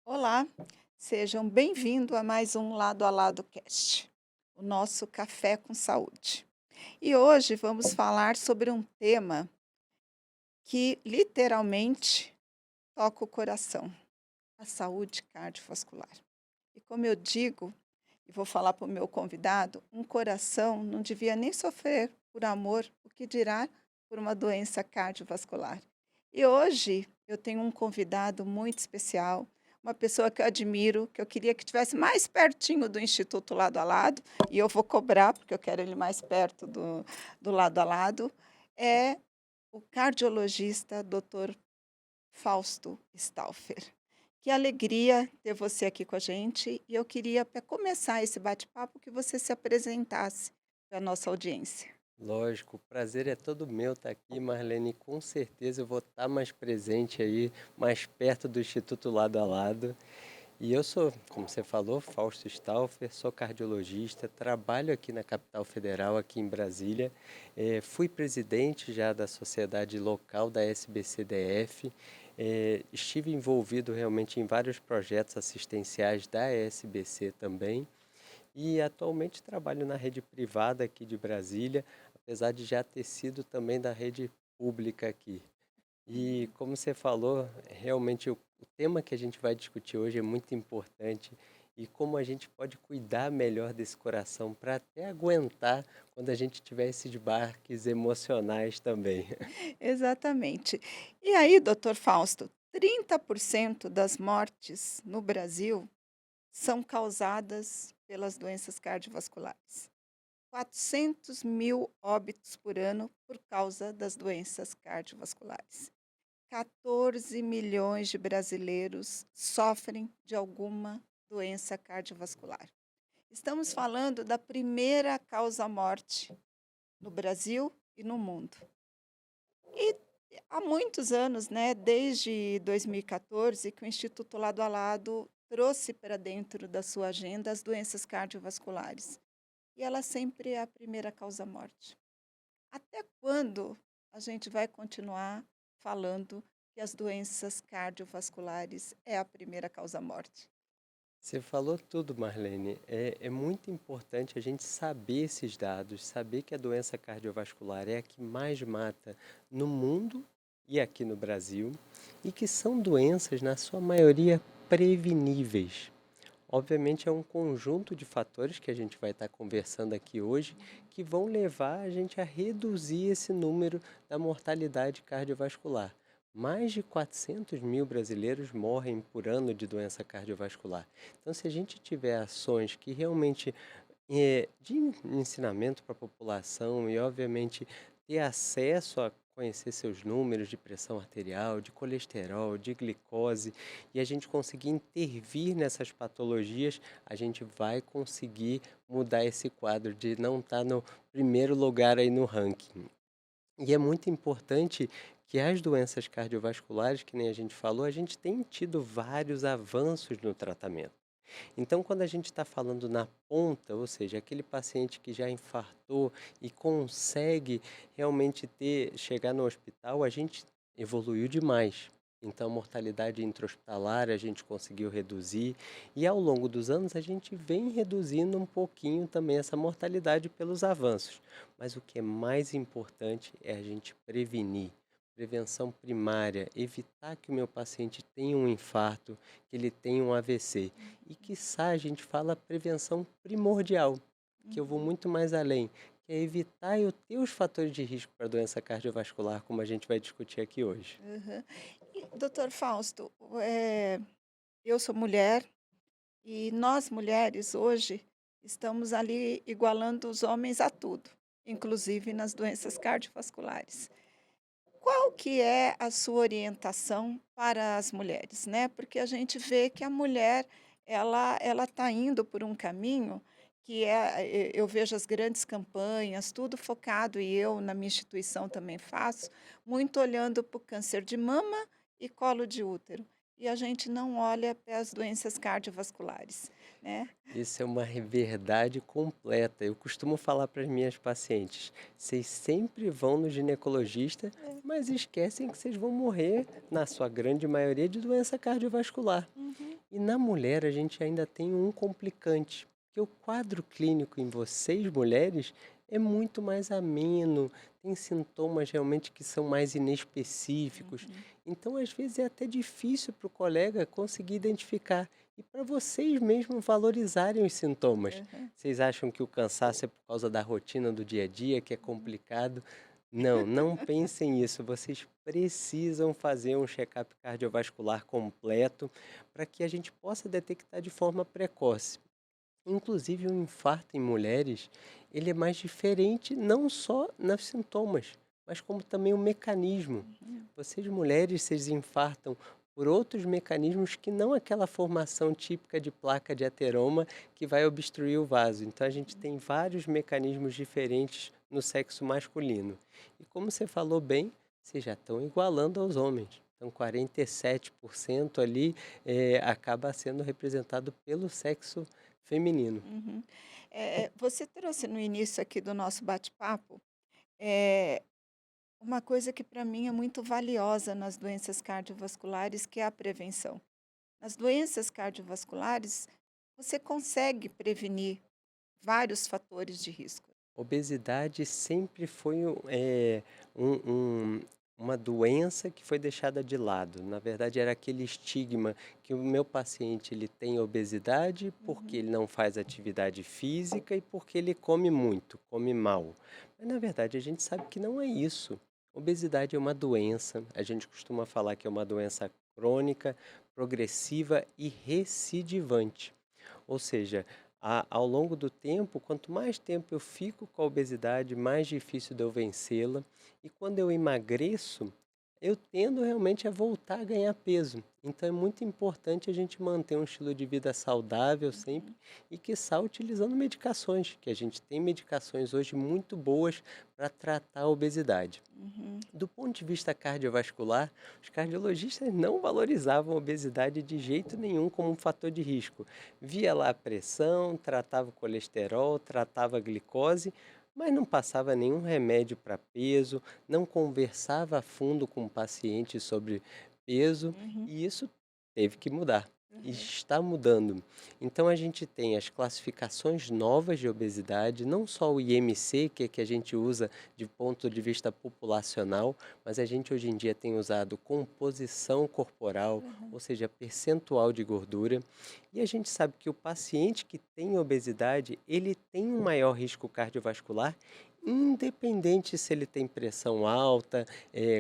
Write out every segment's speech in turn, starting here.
Olá, sejam bem-vindos a mais um Lado a Lado Cast, o nosso café com saúde. E hoje vamos falar sobre um tema que literalmente toca o coração, a saúde cardiovascular. E como eu digo, e vou falar para o meu convidado, um coração não devia nem sofrer por amor, o que dirá por uma doença cardiovascular. E hoje eu tenho um convidado muito especial, uma pessoa que eu admiro, que eu queria que estivesse mais pertinho do Instituto Lado a Lado, e eu vou cobrar, porque eu quero ele mais perto do Lado a Lado, é o cardiologista Dr. Fausto Stauffer. Que alegria ter você aqui com a gente, e eu queria, para começar esse bate-papo, que você se apresentasse para a nossa audiência. Lógico, o prazer é todo meu estar aqui, Marlene. Com certeza eu vou estar mais presente aí, mais perto do Instituto Lado a Lado. E eu sou, como você falou, Fausto Stauffer, sou cardiologista, trabalho aqui na capital federal, aqui em Brasília. Fui presidente já da sociedade local da SBCDF. Estive envolvido realmente em vários projetos assistenciais da SBC também. E atualmente trabalho na rede privada aqui de Brasília, apesar de já ter sido também da rede pública aqui. E como você falou, realmente o tema que a gente vai discutir hoje é muito importante e como a gente pode cuidar melhor desse coração para até aguentar quando a gente tiver esses barques emocionais também. Exatamente. E aí, doutor Fausto, 30% das mortes no Brasil são causadas pelas doenças cardiovasculares. 400 mil óbitos por ano por causa das doenças cardiovasculares. 14 milhões de brasileiros sofrem de alguma doença cardiovascular. Estamos falando da primeira causa-morte no Brasil e no mundo. E há muitos anos, né, desde 2014, que o Instituto Lado a Lado trouxe para dentro da sua agenda as doenças cardiovasculares. E ela sempre é a primeira causa-morte. Até quando a gente vai continuar falando que as doenças cardiovasculares é a primeira causa-morte? Você falou tudo, Marlene. É muito importante a gente saber esses dados, saber que a doença cardiovascular é a que mais mata no mundo e aqui no Brasil, e que são doenças, na sua maioria, preveníveis. Obviamente, é um conjunto de fatores que a gente vai estar conversando aqui hoje que vão levar a gente a reduzir esse número da mortalidade cardiovascular. Mais de 400 mil brasileiros morrem por ano de doença cardiovascular. Então, se a gente tiver ações que realmente de ensinamento para a população e, obviamente, ter acesso a conhecer seus números de pressão arterial, de colesterol, de glicose, e a gente conseguir intervir nessas patologias, a gente vai conseguir mudar esse quadro de não estar no primeiro lugar aí no ranking. E é muito importante que as doenças cardiovasculares, que nem a gente falou, a gente tem tido vários avanços no tratamento. Então, quando a gente está falando na ponta, ou seja, aquele paciente que já infartou e consegue realmente chegar no hospital, a gente evoluiu demais. Então, a mortalidade intra-hospitalar a gente conseguiu reduzir e ao longo dos anos a gente vem reduzindo um pouquinho também essa mortalidade pelos avanços. Mas o que é mais importante é a gente prevenir. Prevenção primária, evitar que o meu paciente tenha um infarto, que ele tenha um AVC. E quiçá a gente fala prevenção primordial, que eu vou muito mais além, que é evitar eu ter os fatores de risco para doença cardiovascular, como a gente vai discutir aqui hoje. Uhum. E, doutor Fausto, eu sou mulher e nós mulheres hoje estamos ali igualando os homens a tudo, inclusive nas doenças cardiovasculares. Qual que é a sua orientação para as mulheres, né? Porque a gente vê que a mulher ela está indo por um caminho eu vejo as grandes campanhas, tudo focado, e eu na minha instituição também faço, muito olhando para o câncer de mama e colo de útero. E a gente não olha para as doenças cardiovasculares, né. Isso é uma verdade completa. Eu costumo falar para as minhas pacientes: vocês sempre vão no ginecologista, É. mas esquecem que vocês vão morrer, na sua grande maioria, de doença cardiovascular. Uhum, E na mulher a gente ainda tem um complicante, que o quadro clínico em vocês mulheres é muito mais ameno, tem sintomas realmente que são mais inespecíficos. uhum, Então, às vezes, é até difícil para o colega conseguir identificar. E para vocês mesmos valorizarem os sintomas. aham, Vocês acham que o cansaço é por causa da rotina do dia a dia, que é complicado? Não, não pensem nisso. Vocês precisam fazer um check-up cardiovascular completo para que a gente possa detectar de forma precoce. Inclusive, o infarto em mulheres, ele é mais diferente não só nos sintomas, mas como também o mecanismo. uhum, Vocês mulheres, vocês infartam por outros mecanismos que não aquela formação típica de placa de ateroma que vai obstruir o vaso. Então, a gente uhum. tem vários mecanismos diferentes no sexo masculino. E como você falou bem, vocês já estão igualando aos homens. Então, 47% ali acaba sendo representado pelo sexo feminino. Uhum. Você trouxe no início aqui do nosso bate-papo, eh, uma coisa que para mim é muito valiosa nas doenças cardiovasculares, que é a prevenção. Nas doenças cardiovasculares, você consegue prevenir vários fatores de risco. Obesidade sempre foi um um uma doença que foi deixada de lado. Na verdade, era aquele estigma que o meu paciente ele tem obesidade porque Uhum, ele não faz atividade física e porque ele come muito, come mal. Mas na verdade a gente sabe que não é isso. Obesidade é uma doença, a gente costuma falar que é uma doença crônica, progressiva e recidivante. Ou seja, ao longo do tempo, quanto mais tempo eu fico com a obesidade, mais difícil de eu vencê-la. E quando eu emagreço, eu tendo realmente a voltar a ganhar peso. Então é muito importante a gente manter um estilo de vida saudável sempre uhum, e quiçá utilizando medicações, que a gente tem medicações hoje muito boas para tratar a obesidade. uhum, Do ponto de vista cardiovascular, os cardiologistas não valorizavam a obesidade de jeito nenhum como um fator de risco. Via lá a pressão, tratava o colesterol, tratava a glicose, mas não passava nenhum remédio para peso, não conversava a fundo com o paciente sobre peso, uhum, e isso teve que mudar. E uhum, está mudando. Então a gente tem as classificações novas de obesidade, não só o IMC, que a gente usa de ponto de vista populacional, mas a gente hoje em dia tem usado composição corporal, uhum, ou seja, percentual de gordura, e a gente sabe que o paciente que tem obesidade, ele tem um maior risco cardiovascular, independente se ele tem pressão alta,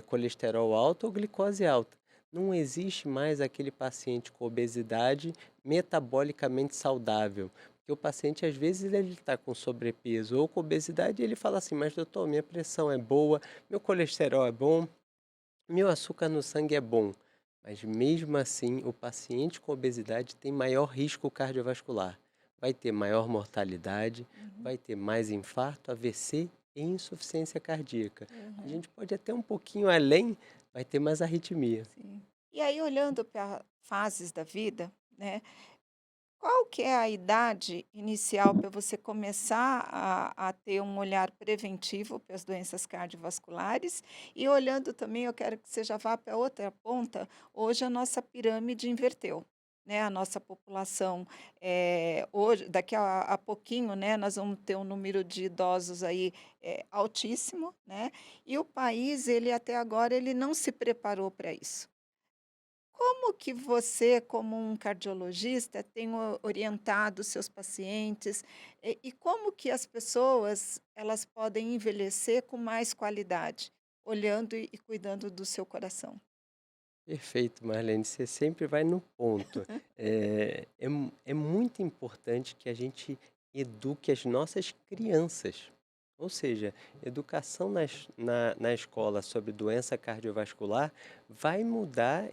colesterol alto ou glicose alta. Não existe mais aquele paciente com obesidade metabolicamente saudável. Porque o paciente, às vezes, ele está com sobrepeso ou com obesidade e ele fala assim: Mas doutor, minha pressão é boa, meu colesterol é bom, meu açúcar no sangue é bom. Mas mesmo assim, o paciente com obesidade tem maior risco cardiovascular. Vai ter maior mortalidade, uhum, vai ter mais infarto, AVC e insuficiência cardíaca. A uhum, gente pode até um pouquinho além, vai ter mais arritmia. sim. E aí olhando para fases da vida, né, qual que é a idade inicial para você começar a ter um olhar preventivo para as doenças cardiovasculares? E olhando também, eu quero que você já vá para outra ponta, hoje a nossa pirâmide inverteu, né, a nossa população, hoje daqui a pouquinho, né, nós vamos ter um número de idosos aí, altíssimo, né, e o país, ele até agora, ele não se preparou para isso. Como que você, como um cardiologista, tem orientado os seus pacientes e como que as pessoas elas podem envelhecer com mais qualidade, olhando e cuidando do seu coração? Perfeito, Marlene, você sempre vai no ponto. É muito importante que a gente eduque as nossas crianças. Ou seja, educação na escola sobre doença cardiovascular vai mudar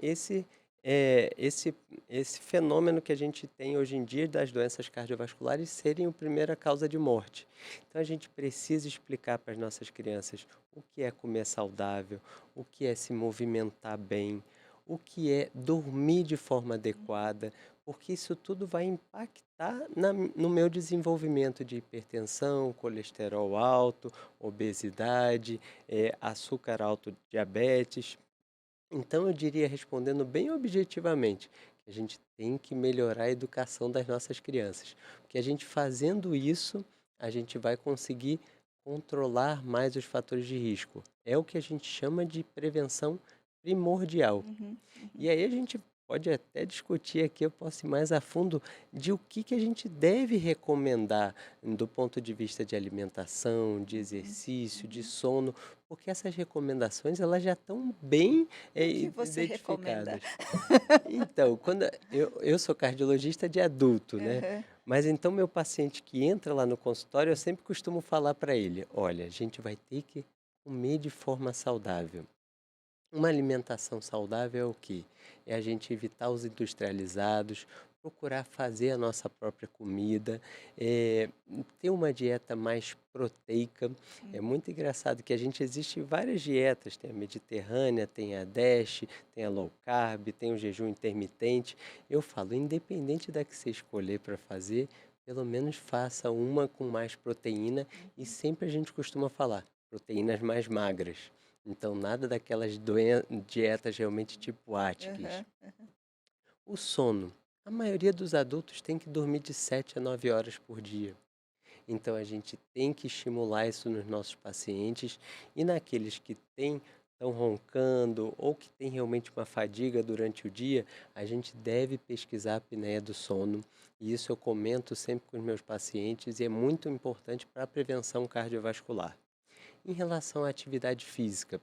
esse fenômeno que a gente tem hoje em dia das doenças cardiovasculares serem a primeira causa de morte. Então a gente precisa explicar para as nossas crianças o que é comer saudável, o que é se movimentar bem, o que é dormir de forma adequada, porque isso tudo vai impactar no meu desenvolvimento de hipertensão, colesterol alto, obesidade, açúcar alto, diabetes. Então eu diria, respondendo bem objetivamente, que a gente tem que melhorar a educação das nossas crianças, porque a gente fazendo isso, a gente vai conseguir controlar mais os fatores de risco. É o que a gente chama de prevenção primordial. Uhum, E uhum, aí a gente pode até discutir aqui, eu posso ir mais a fundo, de o que a gente deve recomendar do ponto de vista de alimentação, de uhum, exercício, de uhum. sono, porque essas recomendações elas já estão bem O que você recomenda? identificadas. Então, quando eu sou cardiologista de adulto, né? Aham, Mas então meu paciente que entra lá no consultório, eu sempre costumo falar para ele, olha, a gente vai ter que comer de forma saudável. Uma alimentação saudável é o quê? É a gente evitar os industrializados, procurar fazer a nossa própria comida, eh, ter uma dieta mais proteica. É hum. muito engraçado que a gente existe várias dietas, tem a mediterrânea, tem a DASH, tem a low carb, tem o jejum intermitente. Eu falo, independente da que você escolher para fazer, pelo menos faça uma com mais proteína e Uhum. sempre a gente costuma falar, proteínas mais magras. Então, nada daquelas dietas realmente tipo Atkins. Aham. O sono. A maioria dos adultos tem que dormir de 7 a 9 horas por dia. Então, a gente tem que estimular isso nos nossos pacientes e naqueles que estão roncando ou que têm realmente uma fadiga durante o dia, a gente deve pesquisar a apneia do sono. E isso eu comento sempre com os meus pacientes e é muito importante para a prevenção cardiovascular. Em relação à atividade física,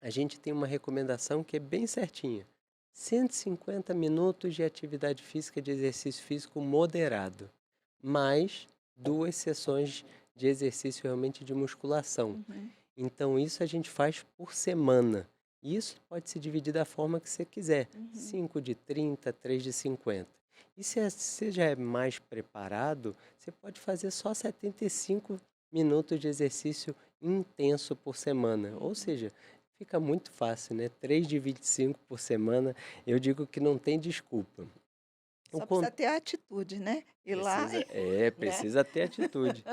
a gente tem uma recomendação que é bem certinha. 150 minutos de atividade física de exercício físico moderado, mais 2 sessões de exercício realmente de musculação. Uhum, Então isso a gente faz por semana. E isso pode se dividir da forma que você quiser. uhum. 5 de 30, 3 de 50. E se você já é mais preparado, você pode fazer só 75 minutos de exercício intenso por semana. Ou Uhum. seja, fica muito fácil, né? 3 de 25 por semana, eu digo que não tem desculpa. O Só con- precisa ter a atitude, né? Ir lá, né? precisa ter atitude.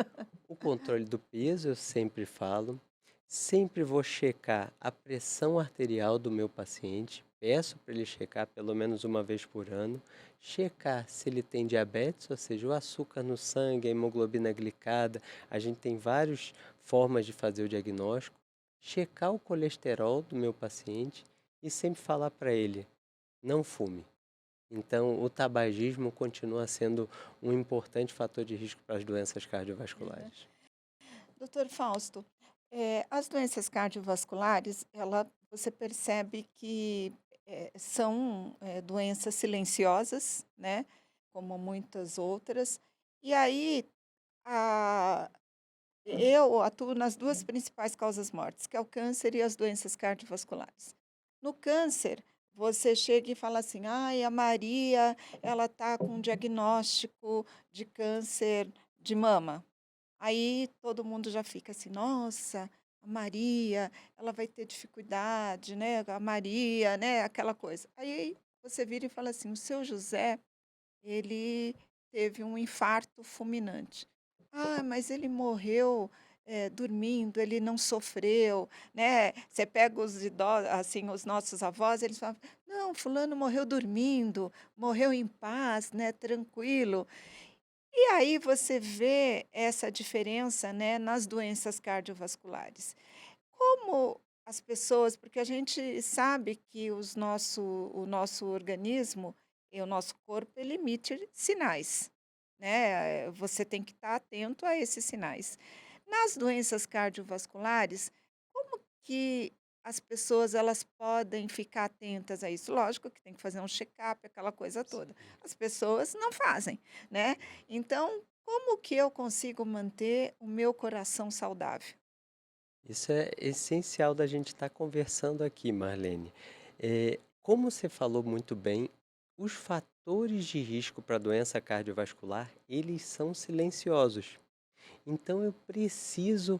O controle do peso, eu sempre falo. Sempre vou checar a pressão arterial do meu paciente. Peço para ele checar pelo menos uma vez por ano. Checar se ele tem diabetes, ou seja, o açúcar no sangue, a hemoglobina glicada. A gente tem várias formas de fazer o diagnóstico. Checar o colesterol do meu paciente e sempre falar para ele: não fume. Então, o tabagismo continua sendo um importante fator de risco para as doenças Aham. cardiovasculares. Doutor Fausto, as doenças cardiovasculares, você percebe que são doenças silenciosas, né? Como muitas outras. E aí, a, eu atuo nas duas principais causas mortes, que é o câncer e as doenças cardiovasculares. No câncer, você chega e fala assim: "Ai, a Maria, ela tá com um diagnóstico de câncer de mama". Aí todo mundo já fica assim: "Nossa, a Maria, ela vai ter dificuldade, né? A Maria, né? Aquela coisa". Aí você vira e fala assim: "O seu José, ele teve um infarto fulminante". "Ah, mas ele morreu, dormindo, ele não sofreu", né. Você pega os idosos, assim, os nossos avós, eles falam: "Não, fulano morreu dormindo, morreu em paz, né, tranquilo". E aí você vê essa diferença, né, nas doenças cardiovasculares. Como as pessoas, porque a gente sabe que o nosso organismo e o nosso corpo, ele emite sinais, né? Você tem que estar atento a esses sinais. Nas doenças cardiovasculares, como que as pessoas elas podem ficar atentas a isso? Lógico que tem que fazer um check-up, aquela coisa toda. Sim. As pessoas não fazem, né? Então, como que eu consigo manter o meu coração saudável? Isso é essencial da gente estar conversando aqui, Marlene. Como você falou muito bem, os fatores de risco para doença cardiovascular, eles são silenciosos. Então eu preciso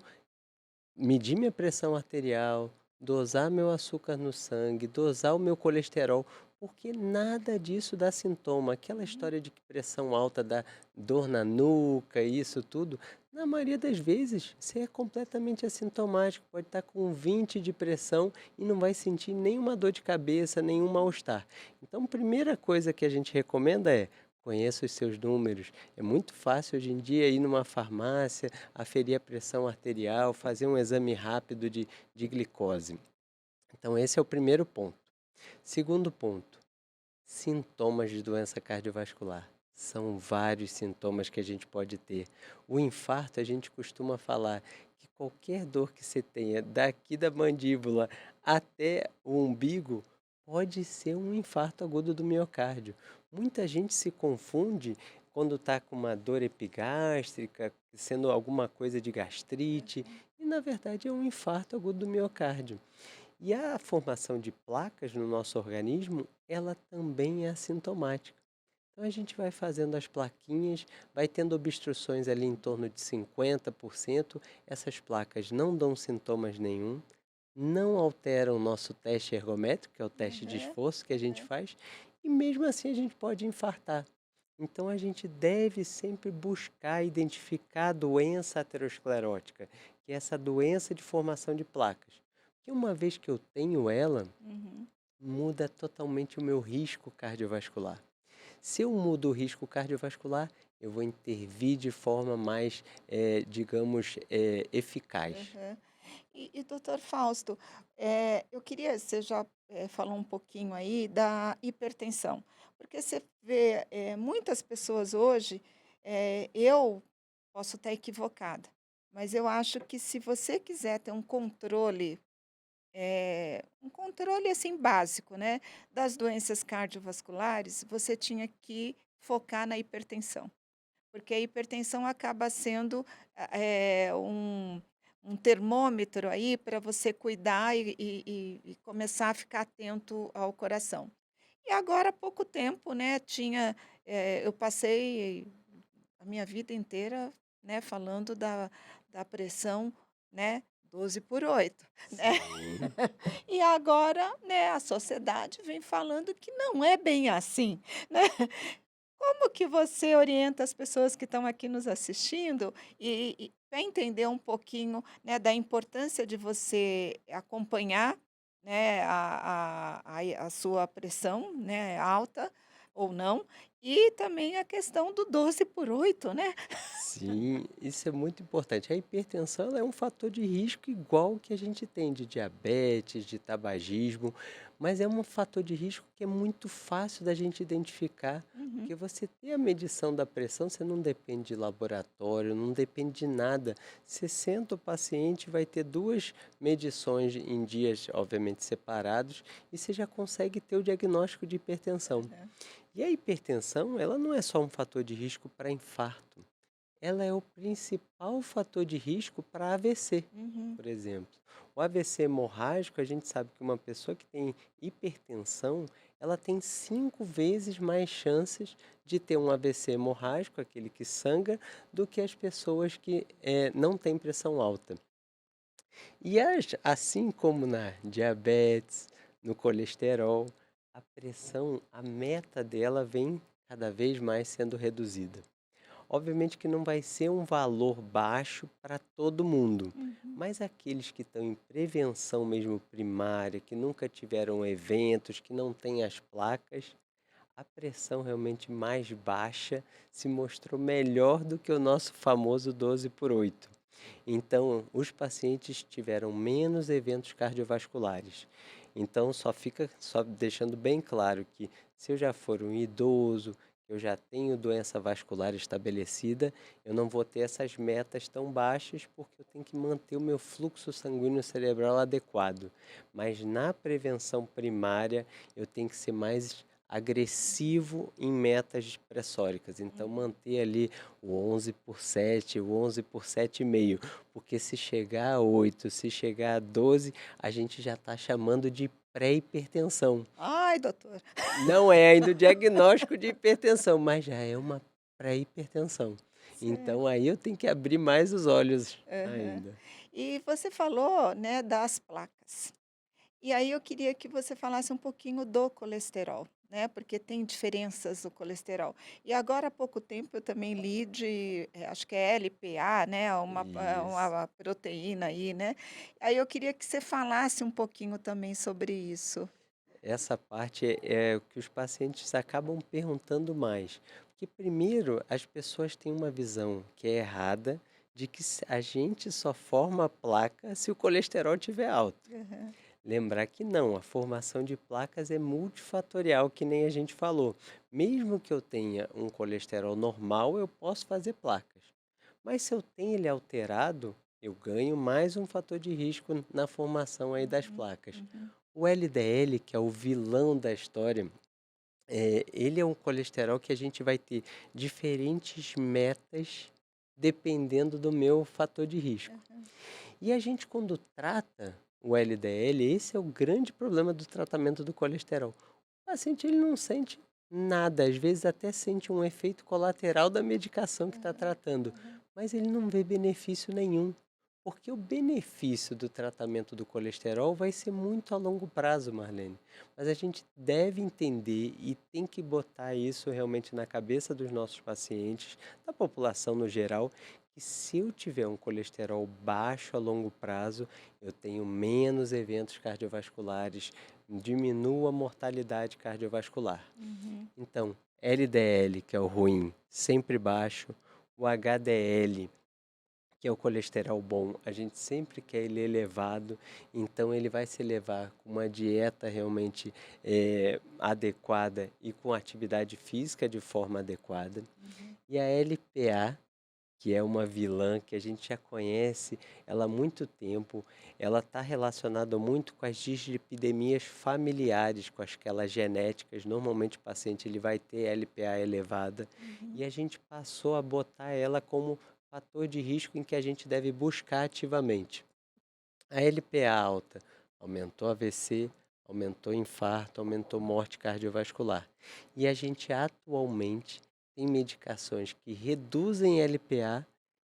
medir minha pressão arterial, dosar meu açúcar no sangue, dosar o meu colesterol, porque nada disso dá sintoma. Aquela Uhum. história de que pressão alta dá dor na nuca, isso tudo, na maioria das vezes você é completamente assintomático. Pode estar com 20 de pressão e não vai sentir nenhuma dor de cabeça, nenhum mal-estar. Então, a primeira coisa que a gente recomenda é: conheça os seus números. É muito fácil hoje em dia ir numa farmácia, aferir a pressão arterial, fazer um exame rápido de glicose. Então, esse é o primeiro ponto. Segundo ponto, sintomas de doença cardiovascular. São vários sintomas que a gente pode ter. O infarto, a gente costuma falar que qualquer dor que você tenha, daqui da mandíbula até o umbigo, pode ser um infarto agudo do miocárdio. Muita gente se confunde quando está com uma dor epigástrica, sendo alguma coisa de gastrite, e na verdade é um infarto agudo do miocárdio. E a formação de placas no nosso organismo, ela também é assintomática. Então a gente vai fazendo as plaquinhas, vai tendo obstruções ali em torno de 50%. Essas placas não dão sintomas nenhum, não alteram o nosso teste ergométrico, que é o teste de Aham, esforço que a gente aham. faz, e mesmo assim a gente pode infartar. Então a gente deve sempre buscar identificar a doença aterosclerótica, que é essa doença de formação de placas. Porque uma vez que eu tenho ela, Uhum. muda totalmente o meu risco cardiovascular. Se eu mudo o risco cardiovascular, eu vou intervir de forma mais, digamos, eficaz. Aham. Doutor Fausto, eu queria, você já falou um pouquinho aí da hipertensão, porque você vê muitas pessoas hoje, eu posso estar equivocada, mas eu acho que se você quiser ter um controle assim básico, né, das doenças cardiovasculares, você tinha que focar na hipertensão. Porque a hipertensão acaba sendo, um termômetro aí para você cuidar e começar a ficar atento ao coração. E agora há pouco tempo, né, eu passei a minha vida inteira, né, falando da pressão, né, 12/8, né. Sim. E agora, né, a sociedade vem falando que não é bem assim, né. Como que você orienta as pessoas que estão aqui nos assistindo e para entender um pouquinho, né, da importância de você acompanhar, né, a sua pressão, né, alta ou não, e também a questão do 12/8, né? Sim, isso é muito importante. A hipertensão ela é um fator de risco igual que a gente tem de diabetes, de tabagismo, mas é um fator de risco que é muito fácil da gente identificar, Uhum, porque você tem a medição da pressão, você não depende de laboratório, não depende de nada. Você senta o paciente, vai ter duas medições em dias, obviamente, separados, e você já consegue ter o diagnóstico de hipertensão. aham, E a hipertensão, ela não é só um fator de risco para infarto. Ela é o principal fator de risco para AVC, uhum, por exemplo. O AVC hemorrágico, a gente sabe que uma pessoa que tem hipertensão, ela tem 5 vezes mais chances de ter um AVC hemorrágico, aquele que sangra, do que as pessoas que não têm pressão alta. E assim como na diabetes, no colesterol, a pressão, a meta dela vem cada vez mais sendo reduzida. Obviamente que não vai ser um valor baixo para todo mundo, uhum. mas aqueles que estão em prevenção mesmo primária, que nunca tiveram eventos, que não têm as placas, a pressão realmente mais baixa se mostrou melhor do que o nosso famoso 12/8. Então, os pacientes tiveram menos eventos cardiovasculares. Então, só deixando bem claro que se eu já for um idoso, eu já tenho doença vascular estabelecida, eu não vou ter essas metas tão baixas porque eu tenho que manter o meu fluxo sanguíneo cerebral adequado. Mas na prevenção primária, eu tenho que ser mais agressivo em metas pressóricas. Então, Uhum. manter ali o 11/7, o 11/7,5, porque se chegar a 8, se chegar a 12, a gente já está chamando de pré-hipertensão. Ai, Ai, doutor. Não é ainda o diagnóstico de hipertensão, mas já é uma pré-hipertensão. Então Certo. aí eu tenho que abrir mais os olhos Aham. ainda. E você falou, né, das placas. E aí eu queria que você falasse um pouquinho do colesterol, né, porque tem diferenças o colesterol. E agora há pouco tempo eu também li de, acho que é LPA, né, Isso. uma proteína aí, né. Aí eu queria que você falasse um pouquinho também sobre isso. Essa parte é o que os pacientes acabam perguntando mais. Porque primeiro as pessoas têm uma visão que é errada de que a gente só forma placa se o colesterol estiver alto. Aham. Lembrar que não, a formação de placas é multifatorial, que nem a gente falou. Mesmo que eu tenha um colesterol normal, eu posso fazer placas. Mas se eu tenho ele alterado, eu ganho mais um fator de risco na formação aí das Uhum, placas. uhum, O LDL, que é o vilão da história, ele é um colesterol que a gente vai ter diferentes metas dependendo do meu fator de risco. aham, E a gente, quando trata o LDL, esse é o grande problema do tratamento do colesterol. O paciente ele não sente nada, às vezes até sente um efeito colateral da medicação que está aham, tratando, aham. mas ele não vê benefício nenhum. Porque o benefício do tratamento do colesterol vai ser muito a longo prazo, Marlene. Mas a gente deve entender e tem que botar isso realmente na cabeça dos nossos pacientes, da população no geral, que se eu tiver um colesterol baixo a longo prazo, eu tenho menos eventos cardiovasculares, diminuo a mortalidade cardiovascular. Uhum, Então, LDL, que é o ruim, sempre baixo, o HDL, que é o colesterol bom, a gente sempre quer ele elevado, então ele vai se elevar com uma dieta realmente adequada e com atividade física de forma adequada. uhum, E a LPA, que é uma vilã que a gente já conhece ela há muito tempo, ela está relacionada muito com as dislipidemias familiares, com aquelas genéticas. Normalmente o paciente ele vai ter LPA elevada uhum, e a gente passou a botar ela como fator de risco em que a gente deve buscar ativamente. A LPA alta aumentou AVC, aumentou infarto, aumentou morte cardiovascular. E a gente atualmente tem medicações que reduzem LPA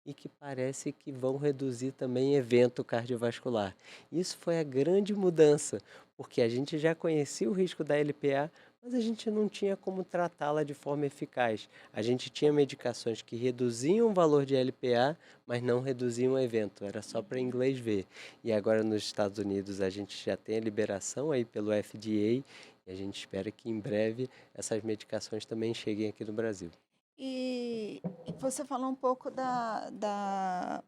e que parece que vão reduzir também evento cardiovascular. Isso foi a grande mudança, porque a gente já conhecia o risco da LPA, mas a gente não tinha como tratá-la de forma eficaz. A gente tinha medicações que reduziam o valor de LPA, mas não reduziam o evento, era só para uhum. inglês ver. E agora nos Estados Unidos a gente já tem a liberação aí pelo FDA e a gente espera que em breve essas medicações também cheguem aqui no Brasil. E você falou um pouco da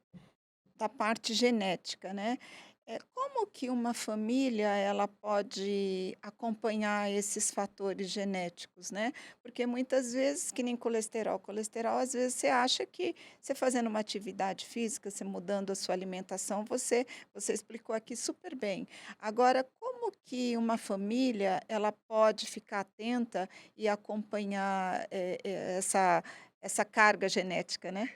parte genética, né. Como que uma família ela pode acompanhar esses fatores genéticos, né? Porque muitas vezes, que nem colesterol, às vezes você acha que você fazendo uma atividade física, você mudando a sua alimentação, você explicou aqui super bem. Agora, como que uma família ela pode ficar atenta e acompanhar, essa carga genética, né?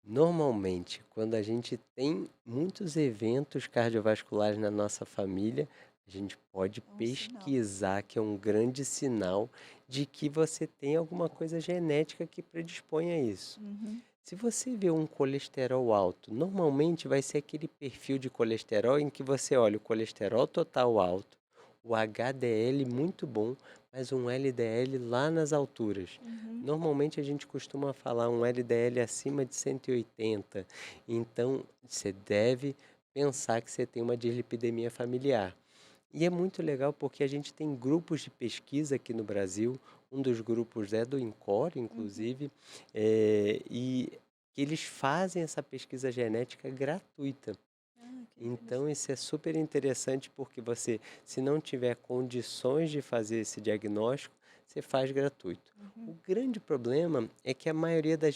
Normalmente, quando a gente tem muitos eventos cardiovasculares na nossa família, a gente pode É um sinal. pesquisar, que é um grande sinal de que você tem alguma coisa genética que predispõe a isso. Uhum, Se você vê um colesterol alto, normalmente vai ser aquele perfil de colesterol em que você olha o colesterol total alto, o HDL muito bom, mas um LDL lá nas alturas. uhum, Normalmente a gente costuma falar um LDL acima de 180, então você deve pensar que você tem uma dislipidemia familiar. E é muito legal porque a gente tem grupos de pesquisa aqui no Brasil, um dos grupos é do INCOR, uhum. inclusive, e que eles fazem essa pesquisa genética gratuita. Ah, que Então interessante. isso é super interessante porque você, se não tiver condições de fazer esse diagnóstico, você faz gratuito. O Uhum, grande problema é que a maioria das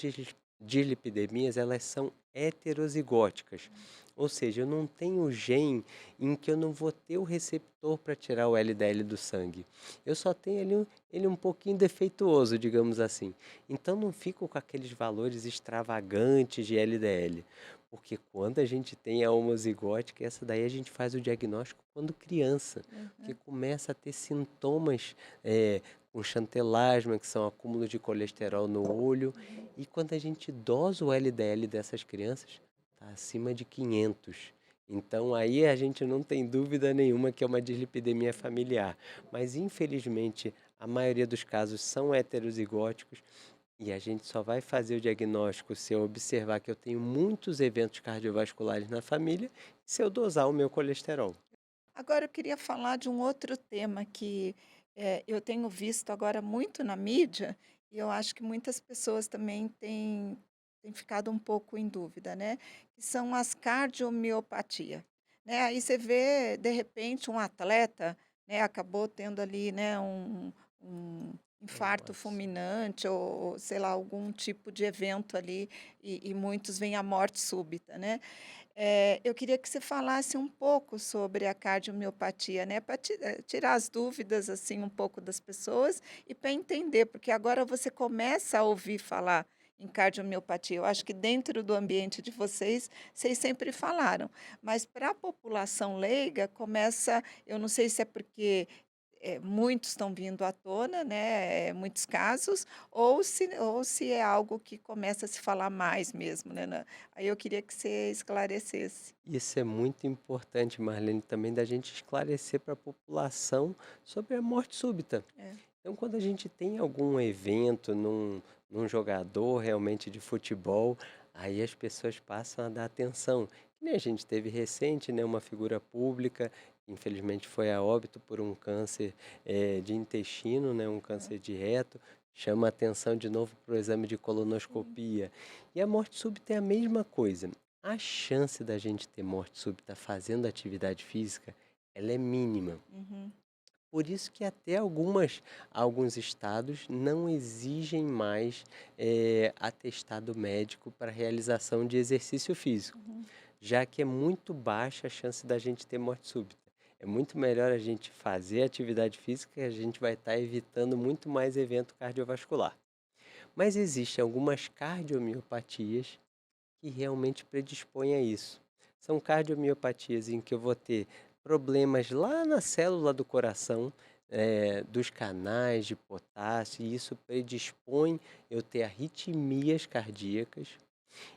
dislipidemias, elas são heterozigóticas, Ou seja, eu não tenho o gene em que eu não vou ter o receptor para tirar o LDL do sangue. Eu só tenho ele um pouquinho defeituoso, digamos assim. Então não fico com aqueles valores extravagantes de LDL. Porque quando a gente tem a homozigótica, essa daí a gente faz o diagnóstico quando criança, que Aham. começa a ter sintomas com chantelasma, que são acúmulo de colesterol no olho, Uhum. e quando a gente dosa o LDL dessas crianças, está acima de 500. Então aí a gente não tem dúvida nenhuma que é uma dislipidemia familiar. Mas infelizmente a maioria dos casos são heterozigóticos e a gente só vai fazer o diagnóstico se eu observar que eu tenho muitos eventos cardiovasculares na família, se eu dosar o meu colesterol. Agora eu queria falar de um outro tema que, eu tenho visto agora muito na mídia, e eu acho que muitas pessoas também têm ficado um pouco em dúvida, né, que são as cardiomiopatia, né. Aí você vê, de repente, um atleta, né, acabou tendo ali, né, um infarto Nossa. fulminante ou sei lá, algum tipo de evento ali, e muitos veem a morte súbita, né. Eu queria que você falasse um pouco sobre a cardiomiopatia, né, para tirar as dúvidas, assim, um pouco das pessoas e para entender, porque agora você começa a ouvir falar em cardiomiopatia. Eu acho que dentro do ambiente de vocês, vocês sempre falaram, mas para a população leiga começa, eu não sei se é porque, muitos estão vindo à tona, né, muitos casos, ou se é algo que começa a se falar mais mesmo, né, aí eu queria que você esclarecesse. Isso é muito importante, Marlene, também da gente esclarecer para a população sobre a morte súbita. É. Então, quando a gente tem algum evento num jogador realmente de futebol, aí as pessoas passam a dar atenção. Que nem a gente teve recente, né, uma figura pública, que infelizmente foi a óbito por um câncer de intestino, né, um Aham. câncer de reto, chama atenção de novo para o exame de Sim. colonoscopia. E a morte súbita é a mesma coisa. A chance da gente ter morte súbita fazendo atividade física, ela é mínima. Uhum. Por isso que até alguns estados não exigem mais atestado médico para realização de exercício físico, Uhum. já que é muito baixa a chance da gente ter morte súbita. É muito melhor a gente fazer atividade física e a gente vai estar evitando muito mais evento cardiovascular. Mas existem algumas cardiomiopatias que realmente predispõem a isso. São cardiomiopatias em que eu vou ter problemas lá na célula do coração, dos canais de potássio, e isso predispõe eu ter arritmias cardíacas.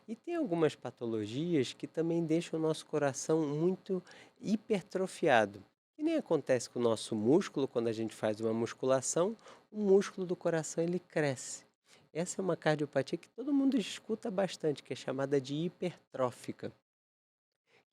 E tem algumas patologias que também deixam o nosso coração muito hipertrofiado. Que nem acontece com o nosso músculo, quando a gente faz uma musculação, o músculo do coração ele cresce. Essa é uma cardiopatia que todo mundo escuta bastante, que é chamada de hipertrófica,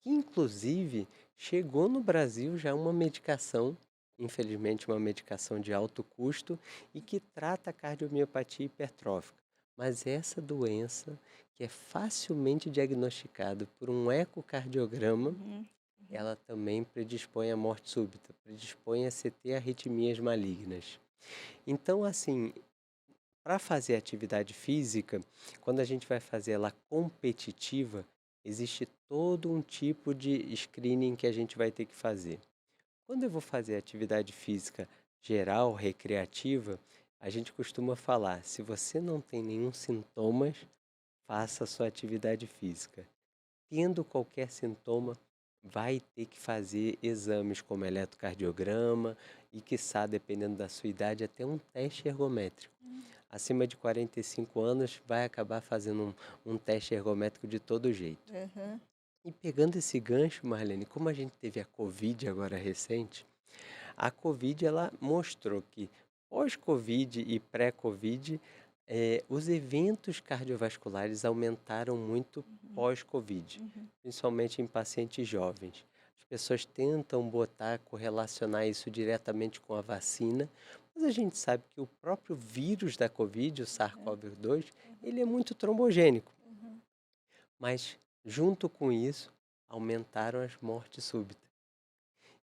que inclusive chegou no Brasil já uma medicação, infelizmente uma medicação de alto custo, e que trata a cardiomiopatia hipertrófica. Mas essa doença, que é facilmente diagnosticada por um ecocardiograma, Uhum. Uhum. ela também predispõe à morte súbita, predispõe a se ter arritmias malignas. Então, assim, para fazer atividade física, quando a gente vai fazer ela competitiva, existe todo um tipo de screening que a gente vai ter que fazer. Quando eu vou fazer atividade física geral, recreativa, a gente costuma falar: se você não tem nenhum sintomas, faça a sua atividade física. Tendo qualquer sintoma, vai ter que fazer exames como eletrocardiograma e, quiçá, dependendo da sua idade, até um teste ergométrico. Hum. Acima de 45 anos, vai acabar fazendo um teste ergométrico de todo jeito. Aham. E pegando esse gancho, Marlene, como a gente teve a Covid agora recente, a Covid ela mostrou que pós-Covid e pré-Covid, os eventos cardiovasculares aumentaram muito Uhum. pós-Covid, Uhum. principalmente em pacientes jovens. As pessoas tentam correlacionar isso diretamente com a vacina, mas a gente sabe que o próprio vírus da Covid, o Aham. SARS-CoV-2, Aham. ele é muito trombogênico. Aham. Mas, junto com isso, aumentaram as mortes súbitas.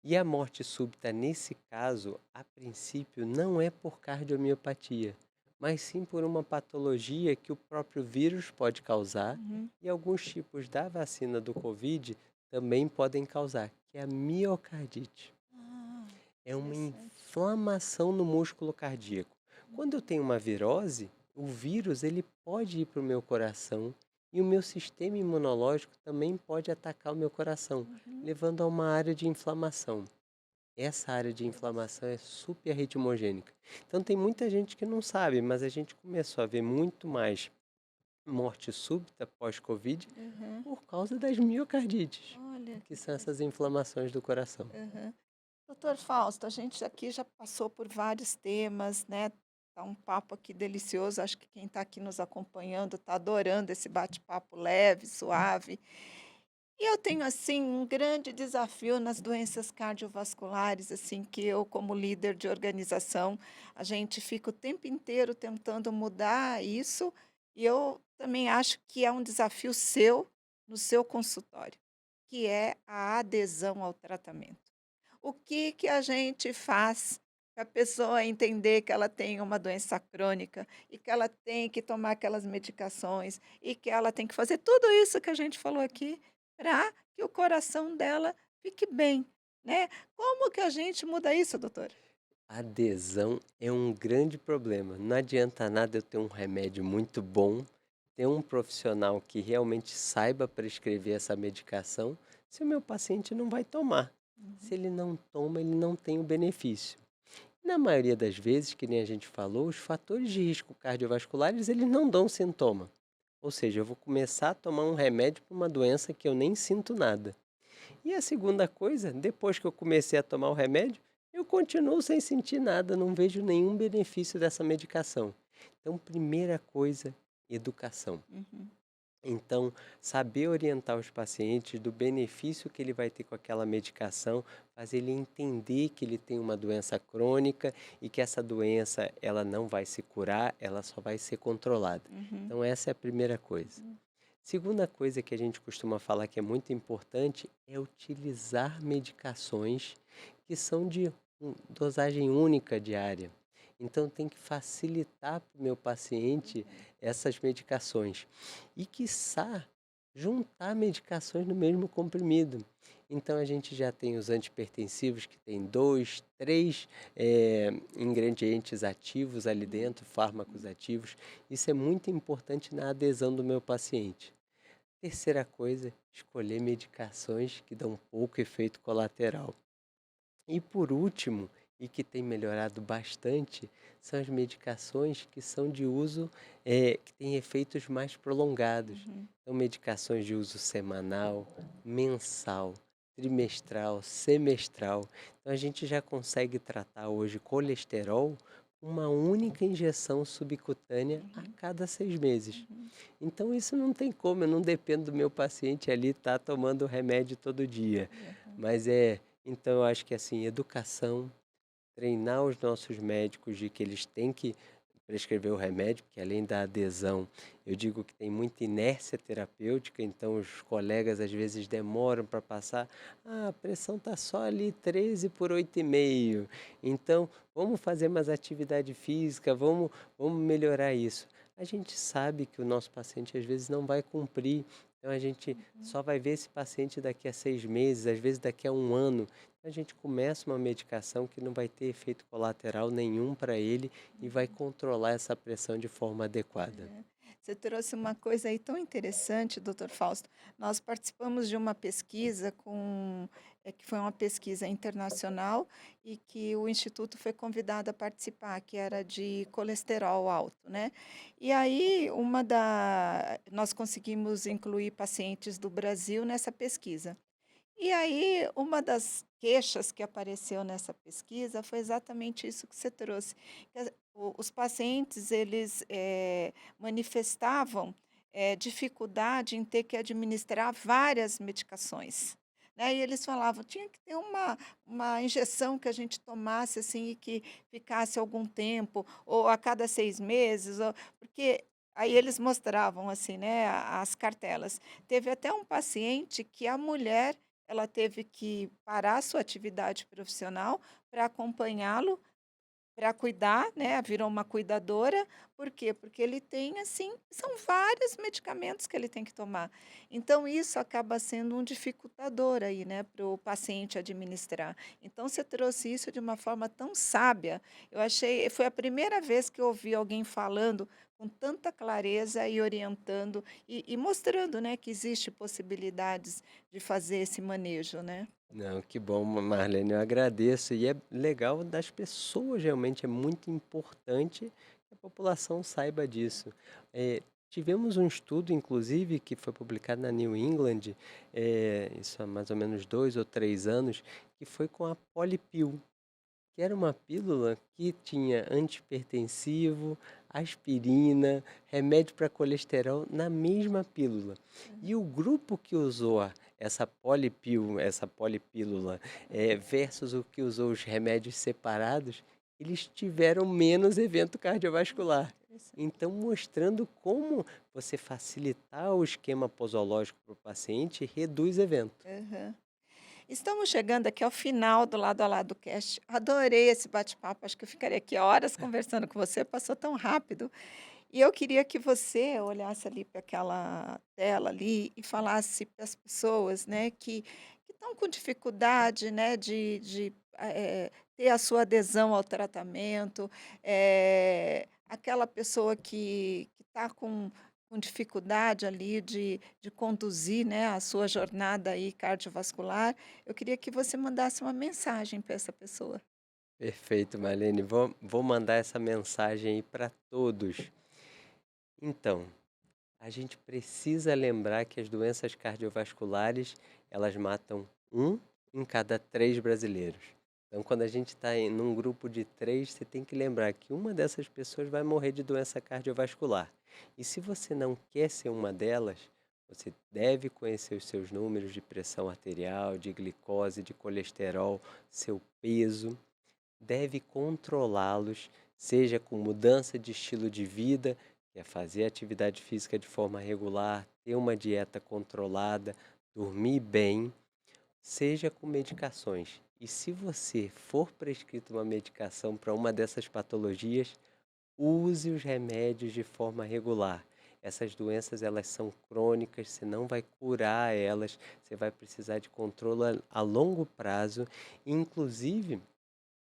E a morte súbita, nesse caso, a princípio, não é por cardiomiopatia, mas sim por uma patologia que o próprio vírus pode causar, Uhum. e alguns tipos da vacina do Covid também podem causar, que é a miocardite. Ah, É uma interessante. inflamação no músculo cardíaco. Quando eu tenho uma virose, o vírus ele pode ir para o meu coração e o meu sistema imunológico também pode atacar o meu coração, Uhum. levando a uma área de inflamação. Essa área de inflamação é super ritmogênica. Então tem muita gente que não sabe, mas a gente começou a ver muito mais morte súbita pós-Covid Aham. por causa das miocardites, Olha, que que são essas interessante. inflamações do coração. Aham. Doutor Fausto, a gente aqui já passou por vários temas, né? Tá um papo aqui delicioso. Acho que quem está aqui nos acompanhando está adorando esse bate-papo leve, suave. E eu tenho assim um grande desafio nas doenças cardiovasculares, assim, que eu, como líder de organização, a gente fica o tempo inteiro tentando mudar isso, e eu também acho que é um desafio seu no seu consultório, que é a adesão ao tratamento. O que que a gente faz para a pessoa entender que ela tem uma doença crônica e que ela tem que tomar aquelas medicações e que ela tem que fazer tudo isso que a gente falou aqui para que o coração dela fique bem, né? Como que a gente muda isso, doutor? Adesão é um grande problema. Não adianta nada eu ter um remédio muito bom, ter um profissional que realmente saiba prescrever essa medicação, se o meu paciente não vai tomar. Se Uhum, ele não toma, ele não tem o benefício. Na maioria das vezes, que nem a gente falou, os fatores de risco cardiovasculares, eles não dão sintoma. Ou seja, eu vou começar a tomar um remédio para uma doença que eu nem sinto nada. E a segunda coisa, depois que eu comecei a tomar o remédio, eu continuo sem sentir nada, não vejo nenhum benefício dessa medicação. Então, primeira coisa, educação. uhum, Então, saber orientar os pacientes do benefício que ele vai ter com aquela medicação, fazer ele entender que ele tem uma doença crônica e que essa doença ela não vai se curar, ela só vai ser controlada. uhum, Então, essa é a primeira coisa. uhum, Segunda coisa que a gente costuma falar que é muito importante é utilizar medicações que são de dosagem única diária. Então tem que facilitar para o meu paciente essas medicações. E quiçá juntar medicações no mesmo comprimido. Então a gente já tem os antipertensivos que tem dois, três ingredientes ativos ali dentro, fármacos ativos. Isso é muito importante na adesão do meu paciente. Terceira coisa, escolher medicações que dão pouco efeito colateral. E por último, e que tem melhorado bastante, são as medicações que são de uso, que têm efeitos mais prolongados. uhum, São medicações de uso semanal, mensal, trimestral, semestral. Então a gente já consegue tratar hoje colesterol com uma única injeção subcutânea a uhum, cada 6 meses. uhum, Então isso não tem como, eu não dependo do meu paciente ali estar tomando remédio todo dia. uhum, Mas então eu acho que assim, educação, treinar os nossos médicos de que eles têm que prescrever o remédio, que além da adesão, eu digo que tem muita inércia terapêutica, então os colegas às vezes demoram para passar, a pressão está só ali 13 por 8,5, então vamos fazer mais atividade física, vamos melhorar isso. A gente sabe que o nosso paciente às vezes não vai cumprir, então a gente uhum. só vai ver esse paciente daqui a 6 meses, às vezes daqui a um ano. A gente começa uma medicação que não vai ter efeito colateral nenhum para ele e vai controlar essa pressão de forma adequada. É. Você trouxe uma coisa aí tão interessante, doutor Fausto. Nós participamos de uma pesquisa que foi uma pesquisa internacional e que o Instituto foi convidado a participar, que era de colesterol alto, né? E aí, nós conseguimos incluir pacientes do Brasil nessa pesquisa. E aí, uma das queixas que apareceu nessa pesquisa foi exatamente isso que você trouxe. Os pacientes, eles manifestavam dificuldade em ter que administrar várias medicações. Né? E eles falavam, tinha que ter uma injeção que a gente tomasse assim e que ficasse algum tempo, ou a cada 6 meses, porque aí eles mostravam assim, né, as cartelas. Teve até um paciente que a mulher ela teve que parar a sua atividade profissional para acompanhá-lo para cuidar, né, virou uma cuidadora. Por quê? Porque ele tem, assim, são vários medicamentos que ele tem que tomar. Então isso acaba sendo um dificultador aí, né, para o paciente administrar. Então você trouxe isso de uma forma tão sábia. Eu achei, foi a primeira vez que eu ouvi alguém falando com tanta clareza e orientando e mostrando, né, que existe possibilidades de fazer esse manejo, né. Não, que bom, Marlene, eu agradeço. E é legal das pessoas, realmente é muito importante que a população saiba disso. Tivemos um estudo, inclusive, que foi publicado na New England, isso há mais ou menos 2 ou 3 anos, que foi com a Polipil, que era uma pílula que tinha antihipertensivo, aspirina, remédio para colesterol na mesma pílula. E o grupo que usou essa polipílula, versus o que usou os remédios separados, eles tiveram menos evento cardiovascular. Interessante. Então, mostrando como você facilitar o esquema posológico para o paciente reduz evento. Aham. Estamos chegando aqui ao final do Lado a Lado Cast. Adorei esse bate-papo, acho que eu ficaria aqui horas conversando com você, passou tão rápido. E eu queria que você olhasse ali para aquela tela ali e falasse para as pessoas, né, que estão com dificuldade, né, de ter a sua adesão ao tratamento, aquela pessoa que está com dificuldade ali de conduzir, né, a sua jornada aí cardiovascular. Eu queria que você mandasse uma mensagem para essa pessoa. Perfeito, Marlene. Vou mandar essa mensagem aí para todos. Então, a gente precisa lembrar que as doenças cardiovasculares, elas matam um em cada 3 brasileiros. Então, quando a gente está num grupo de 3, você tem que lembrar que uma dessas pessoas vai morrer de doença cardiovascular. E se você não quer ser uma delas, você deve conhecer os seus números de pressão arterial, de glicose, de colesterol, seu peso, deve controlá-los, seja com mudança de estilo de vida, que é fazer atividade física de forma regular, ter uma dieta controlada, dormir bem, seja com medicações. E se você for prescrito uma medicação para uma dessas patologias, use os remédios de forma regular. Essas doenças, elas são crônicas, você não vai curar elas, você vai precisar de controle a longo prazo, inclusive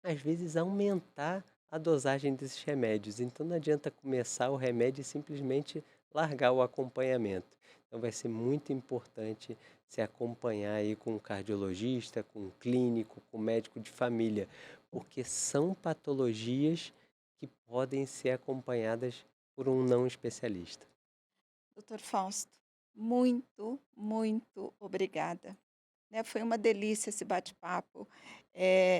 às vezes aumentar a dosagem desses remédios. Então não adianta começar o remédio e simplesmente largar o acompanhamento. Então vai ser muito importante se acompanhar aí com um cardiologista, com um clínico, com um médico de família, porque são patologias que podem ser acompanhadas por um não especialista. Doutor Fausto, muito, muito obrigada. Né, foi uma delícia esse bate-papo.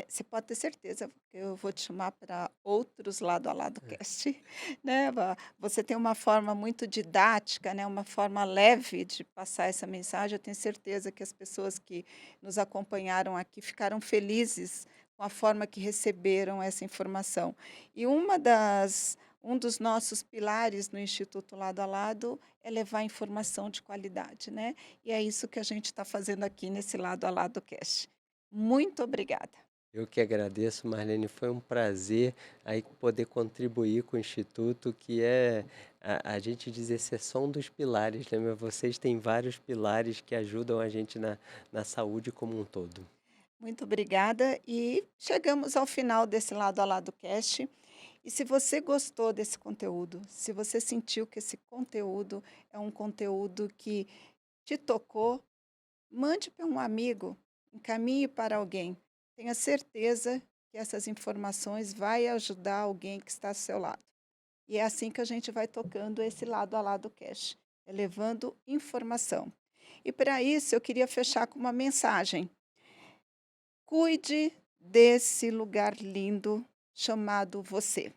Você pode ter certeza que eu vou te chamar para outros Lado a Lado cast, né. Você tem uma forma muito didática, né, uma forma leve de passar essa mensagem. Eu tenho certeza que as pessoas que nos acompanharam aqui ficaram felizes com a forma que receberam essa informação. E um dos nossos pilares no Instituto Lado a Lado é levar informação de qualidade, né. E é isso que a gente está fazendo aqui nesse Lado a Lado Cast. Muito obrigada. Eu que agradeço, Marlene, foi um prazer aí poder contribuir com o Instituto, que a gente diz esse é só um dos pilares, né? Mas vocês têm vários pilares que ajudam a gente na saúde como um todo. Muito obrigada e chegamos ao final desse Lado a Lado Cast. E se você gostou desse conteúdo, se você sentiu que esse conteúdo é um conteúdo que te tocou, mande para um amigo, encaminhe para alguém. Tenha certeza que essas informações vai ajudar alguém que está ao seu lado. E é assim que a gente vai tocando esse Lado a Lado Cash, levando informação. E para isso eu queria fechar com uma mensagem. Cuide desse lugar lindo chamado você.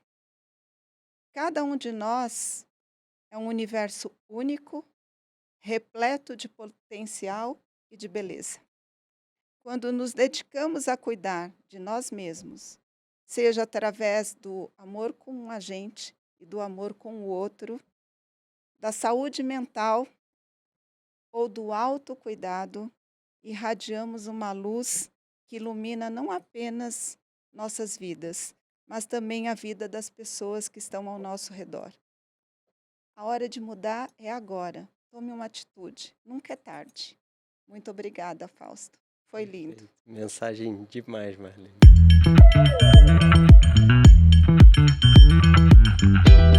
Cada um de nós é um universo único, repleto de potencial e de beleza. Quando nos dedicamos a cuidar de nós mesmos, seja através do amor com a gente e do amor com o outro, da saúde mental ou do autocuidado, irradiamos uma luz que ilumina não apenas nossas vidas, mas também a vida das pessoas que estão ao nosso redor. A hora de mudar é agora. Tome uma atitude. Nunca é tarde. Muito obrigada, Fausto. Foi lindo. Perfeito. Mensagem demais, Marlene.